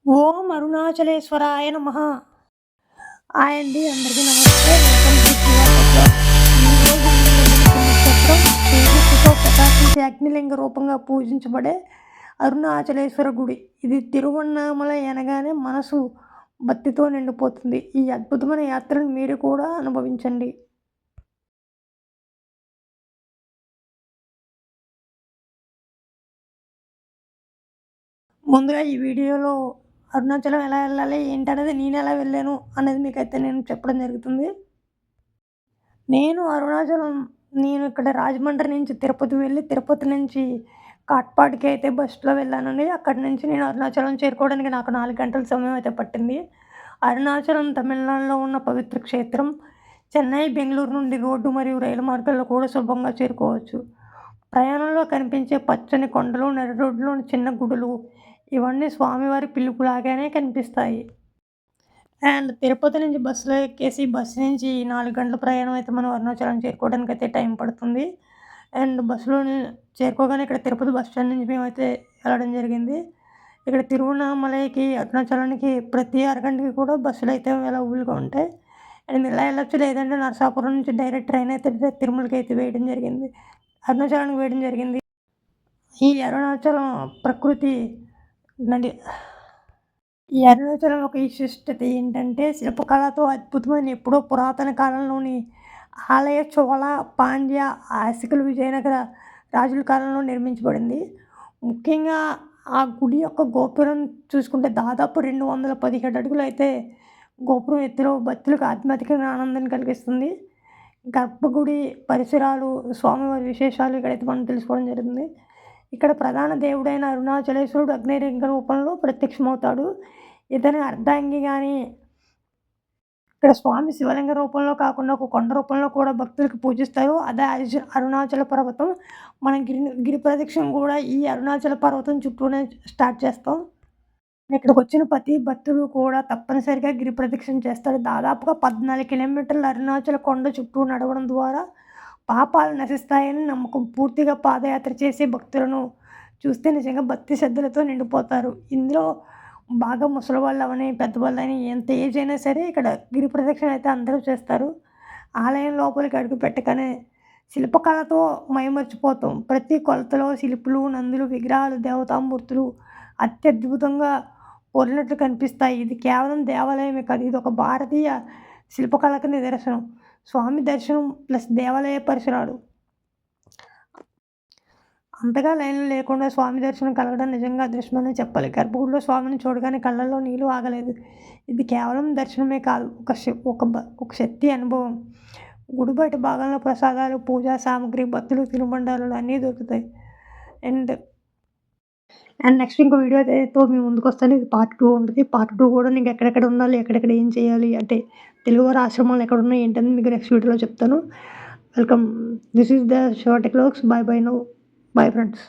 ఓం అరుణాచలేశ్వరాయ నమః. హాయ్ అండి. అందరికీ నమస్తే. వెల్కమ్ టు శివ టెక్‌లో. ఈరోజు మనం వెళ్ళిన పుణ్యక్షేత్రం తేజస్సుతో ప్రకాశించే అగ్నిలింగ రూపంగా పూజించబడే అరుణాచలేశ్వర గుడి. ఇది తిరువన్నామలై అనగానే మనసు భక్తితో నిండిపోతుంది. ఈ అద్భుతమైన యాత్రను మీరు కూడా అనుభవించండి. ముందుగా ఈ వీడియోలో అరుణాచలం ఎలా వెళ్ళాలి, ఏంటనేది నేనెలా వెళ్ళాను అనేది మీకైతే నేను చెప్పడం జరుగుతుంది. నేను ఇక్కడ రాజమండ్రి నుంచి తిరుపతి వెళ్ళి, తిరుపతి నుంచి కాట్పాడికి అయితే బస్సులో వెళ్ళానండి. అక్కడి నుంచి నేను అరుణాచలం చేరుకోవడానికి నాకు 4 గంటల సమయం అయితే పట్టింది. అరుణాచలం తమిళనాడులో ఉన్న పవిత్ర క్షేత్రం. చెన్నై, బెంగుళూరు నుండి రోడ్డు మరియు రైలు మార్గాల్లో కూడా సులభంగా చేరుకోవచ్చు. ప్రయాణంలో కనిపించే పచ్చని కొండలు, నడి రోడ్డులోని చిన్న గుడులు ఇవన్నీ స్వామివారి పిలుపులాగానే కనిపిస్తాయి. అండ్ తిరుపతి నుంచి బస్సులో ఎక్కేసి బస్సు నుంచి 4 గంటల ప్రయాణం అయితే మనం అరుణాచలం చేరుకోవడానికైతే టైం పడుతుంది. అండ్ బస్సులోని చేరుకోగానే ఇక్కడ తిరుపతి బస్ స్టాండ్ నుంచి మేమైతే వెళ్ళడం జరిగింది. ఇక్కడ తిరువన్నామలైకి, అరుణాచలానికి ప్రతి అరగంటకి కూడా బస్సులైతే అవైలబుల్‌గా ఉంటాయి. అండ్ మీరు ఇలా వెళ్ళొచ్చు. లేదంటే నరసాపురం నుంచి డైరెక్ట్ ట్రైన్ అయితే తిరుమలకి అయితే వేయడం జరిగింది. అరుణాచలానికి వేయడం జరిగింది. ఈ అరుణాచలం ప్రకృతి నడి ఈ అరుణాచలం ఒక విశిష్టత ఏంటంటే శిల్పకళతో అద్భుతమైన ఎప్పుడో పురాతన కాలంలోని ఆలయ చోళ, పాండ్య, ఆసికలు, విజయనగర రాజుల కాలంలో నిర్మించబడింది. ముఖ్యంగా ఆ గుడి యొక్క గోపురం చూసుకుంటే దాదాపు 217 అడుగులు అయితే గోపురం ఎత్తులో భక్తులకు ఆధ్యాత్మిక ఆనందాన్ని కలిగిస్తుంది. గర్భగుడి పరిసరాలు, స్వామివారి విశేషాలు ఇక్కడైతే మనం తెలుసుకోవడం జరుగుతుంది. ఇక్కడ ప్రధాన దేవుడైన అరుణాచలేశ్వరుడు అగ్నిలింగ రూపంలో ప్రత్యక్షమవుతాడు. ఇతని అర్ధాంగి కానీ ఇక్కడ స్వామి శివలింగ రూపంలో కాకుండా ఒక కొండ రూపంలో కూడా భక్తులకు పూజిస్తారు. అదే అరుణాచల పర్వతం. మనం గిరి ప్రదక్షిణ కూడా ఈ అరుణాచల పర్వతం చుట్టూనే స్టార్ట్ చేస్తాం. ఇక్కడికి వచ్చిన ప్రతి భక్తుడు కూడా తప్పనిసరిగా గిరి ప్రదక్షిణ చేస్తాడు. దాదాపుగా 14 కిలోమీటర్ల అరుణాచల కొండ చుట్టూ నడవడం ద్వారా పాపాలు నశిస్తాయని నమ్మకం. పూర్తిగా పాదయాత్ర చేసే భక్తులను చూస్తే నిజంగా భక్తి శ్రద్ధలతో నిండిపోతారు. ఇందులో బాగా ముసలివాళ్ళు అవని, పెద్దవాళ్ళని, ఎంత ఏజ్ అయినా సరే ఇక్కడ గిరి ప్రదక్షిణ అయితే అందరూ చేస్తారు. ఆలయం లోపలికి అడుగు పెట్టగానే శిల్పకళతో మైమర్చిపోతాం. ప్రతి కొలతలో శిల్పులు, నందులు, విగ్రహాలు, దేవతామూర్తులు అత్యద్భుతంగా పొర్లినట్లు కనిపిస్తాయి. ఇది కేవలం దేవాలయమే కాదు, ఇది ఒక భారతీయ శిల్పకళకు నిదర్శనం. స్వామి దర్శనం ప్లస్ దేవాలయ పరిసరాలు. అంతగా లైన్లు లేకుండా స్వామి దర్శనం కలగడం నిజంగా అదృష్టమనే చెప్పాలి. గర్భగుడిలో స్వామిని చూడగానే కళ్ళల్లో నీళ్ళు ఆగలేదు. ఇది కేవలం దర్శనమే కాదు, ఒక శక్తి అనుభవం. గుడి బయట భాగంలో ప్రసాదాలు, పూజా సామాగ్రి, భక్తులు తినుబండారాలు అన్నీ దొరుకుతాయి. అండ్ నెక్స్ట్ ఇంకో వీడియోతో మీ ముందుకు వస్తాను. ఇది పార్ట్ 2 ఉంటుంది. పార్ట్ 2 కూడా నీకు ఎక్కడెక్కడ ఉండాలి, ఎక్కడెక్కడ ఏం చేయాలి, అంటే తెలుగువారి ఆశ్రమాలు ఎక్కడ ఉన్నాయి ఏంటని మీకు నెక్స్ట్ వీడియోలో చెప్తాను. Welcome. This is the Shiva tech logs. Bye bye now. Bye friends.